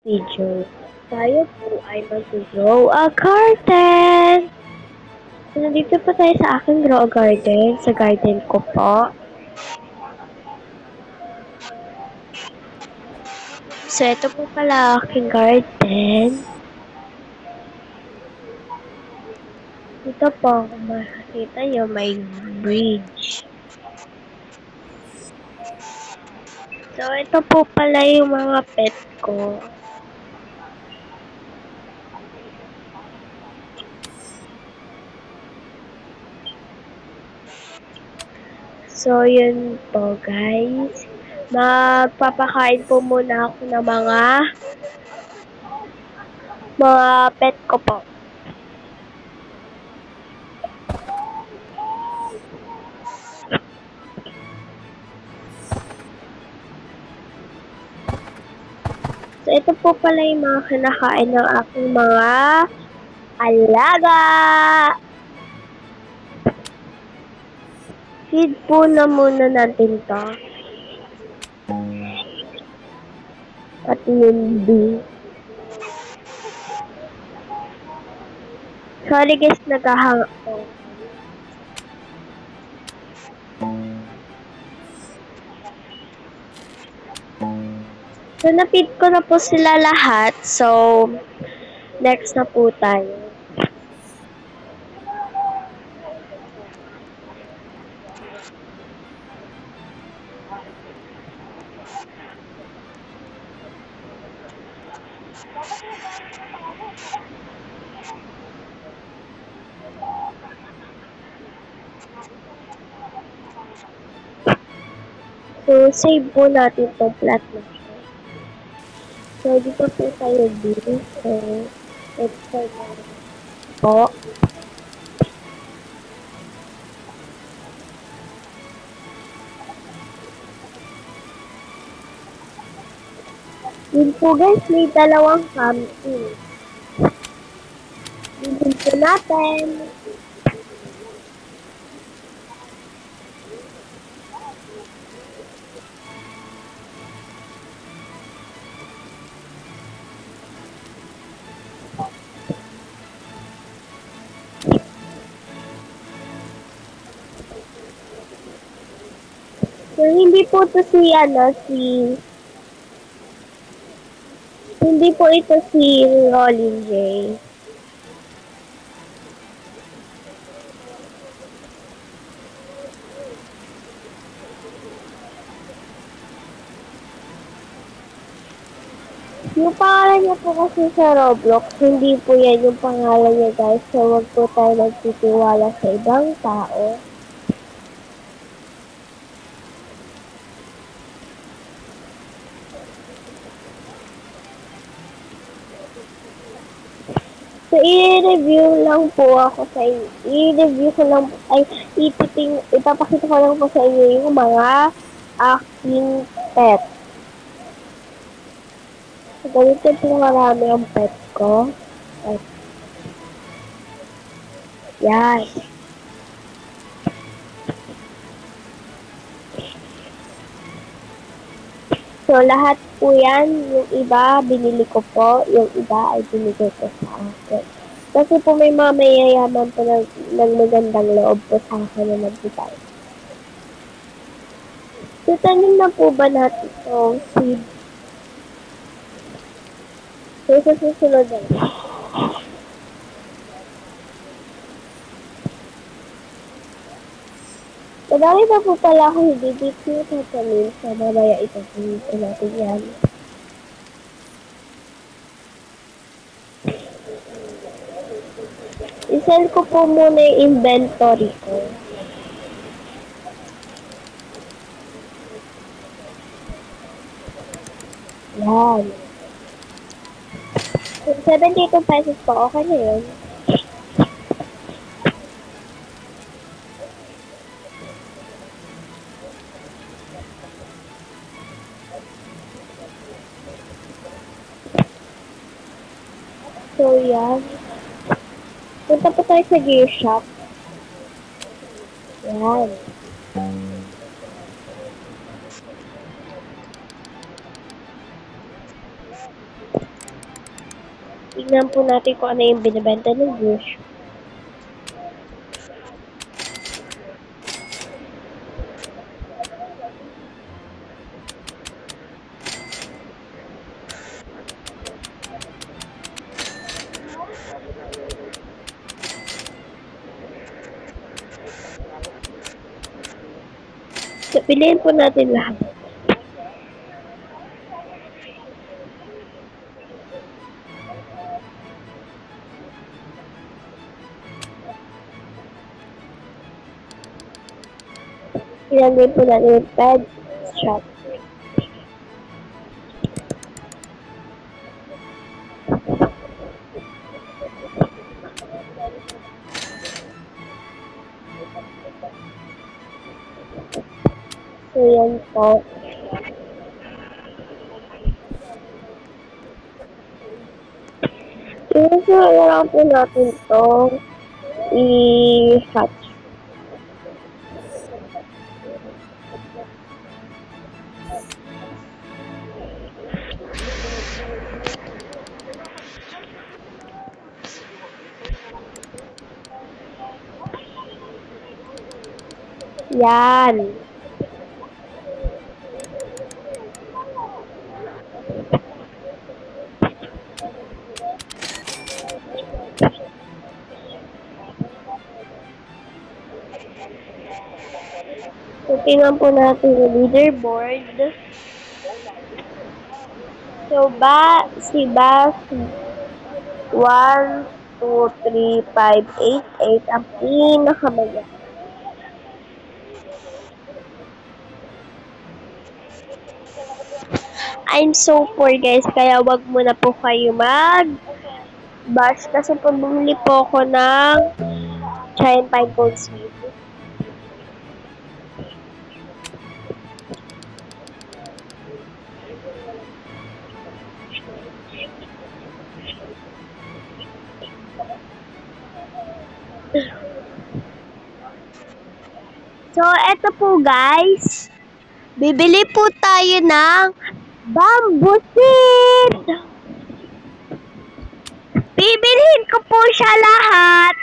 video, tayo po ay mag-grow a garden. So, nandito po tayo sa aking grow a garden, sa garden ko po. So, ito po pala aking garden. Ito po, kung makikita nyo, may bridge. So, ito po pala yung mga pet ko. So, yun po guys. Magpapakain po muna ako ng mga pet ko po. So, ito po pala yung mga kinakain ng aking mga alaga. Feed po na muna natin to. Pati yung bee. Sorry guys, naghahang ako. So, na-feed ko na po sila lahat. So, next na po tayo. So, save po natin itong plot na siya. So, dito po tayo dito. So, let's start po. Yun po guys, may dalawang camping. Bibig po natin. So, hindi po ito hindi po ito si Rolling J. Yung pangalan niya po kasi sa Roblox, hindi po yan yung pangalan niya guys. So, wag po tayo nagtitiwala sa ibang tao. So, i-review ko lang, ipapakita ko lang po sa inyo yung mga aking pet. So, ganito po marami ang pet ko. At, yan. So, lahat po yan, yung iba, binili ko po, yung iba ay binigay ko sa akin. Kasi po may mga mayayaman po ng magandang loob po sa akin na nagbigay. So, tanim na po ba natin itong seed? So, sa susunod na. Madami pa po pala ako hindi dito tatanim sa mamaya itasin ko natin yan. I-sell ko po muna yung inventory ko. Yan. 72 pesos po, okay na yun. So, yan. Punta po tayo sa gear shop. Yan. Tingnan po natin kung ano yung binibenta ng Bush. So, piliin po natin lahat. Ilagay po natin yung ped shop. So, yan po. So, lang po natin to i-hatch. Yan. So, tingnan po natin yung leaderboard. So, si Bas 1, 2, 3, 5, 8, 8 ang pinakamaya. I'm so poor guys, kaya wag muna po kayo mag-bash kasi po bumili po ako ng giant pine cone seed. So, eto po guys. Bibili po tayo ng bamboo seed. Bibilhin ko po siya lahat.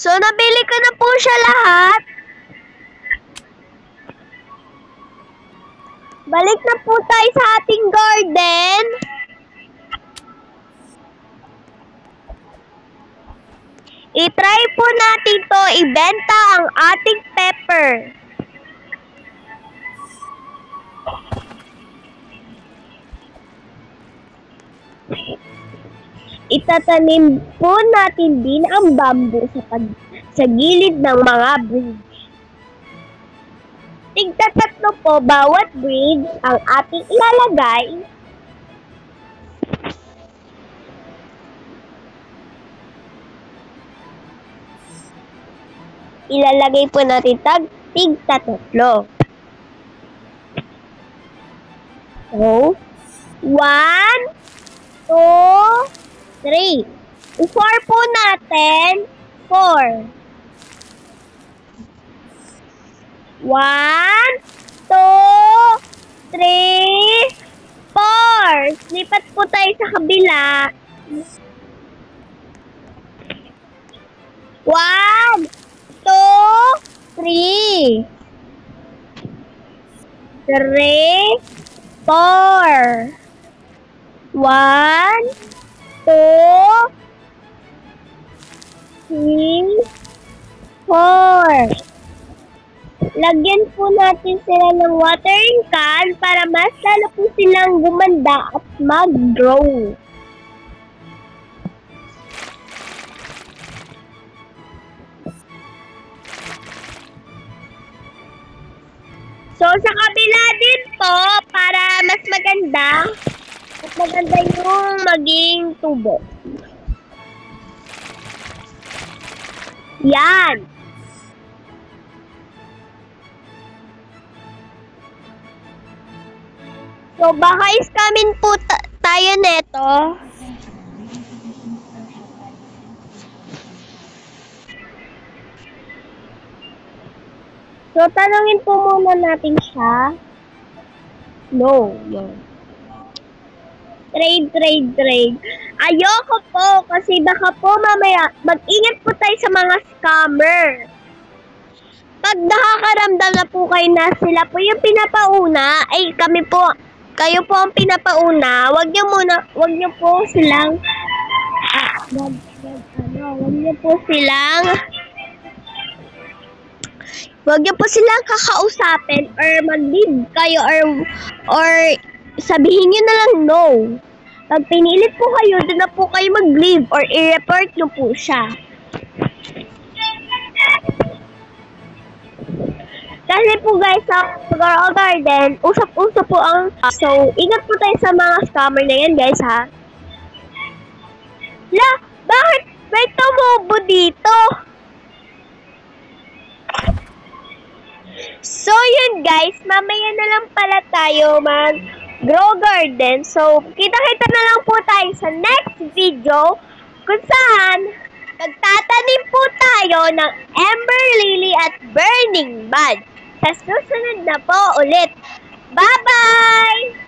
So, nabili ko na po siya lahat. Balik na po tayo sa ating garden. I-try po natin to ibenta ang ating pepper. Itatanim po natin din ang bamboo sa gilid ng mga bridge. Tigta-tatlo po bawat bridge ang ating ilalagay. Ilalagay po natin tigta-tatlo. So, 1, 2, 3. I-4 po natin. 4. 1, 2, 3, 4. Lipat po tayo sa kabila. 1, 2, 3. 3, 4. 1, 2, 3, 4. Lagyan po natin sila ng watering can para mas lalo po silang gumanda at mag-grow. So, sa kabila din po, para mas maganda yung maging tubo. Yan. So, baka iskamin po tayo neto. So, tanungin po muna natin siya No, yun. Trade. Ayoko po kasi baka po mamaya mag-ingat po tayo sa mga scammer. Pag nakakaramdam na po kayo na sila po yung pinapauna, ay kayo po ang pinapauna, wag niyo po silang, wag niyo po silang kakausapin or mag-leave kayo or sabihin niyo na lang no. Pag pinilit po kayo, doon na po kayo mag-leave or i-report niyo po siya. Kasi po guys, sa Girl Garden, usap-usap po ang so, ingat po tayo sa mga scammer na yan guys ha. La, bakit may tumubo dito? So yun guys, mamaya na lang pala tayo mag-grow garden. So, kita-kita na lang po tayo sa next video kung saan magtatanim po tayo ng Ember Lily at Burning Bud. Sa susunod na po ulit. Bye-bye!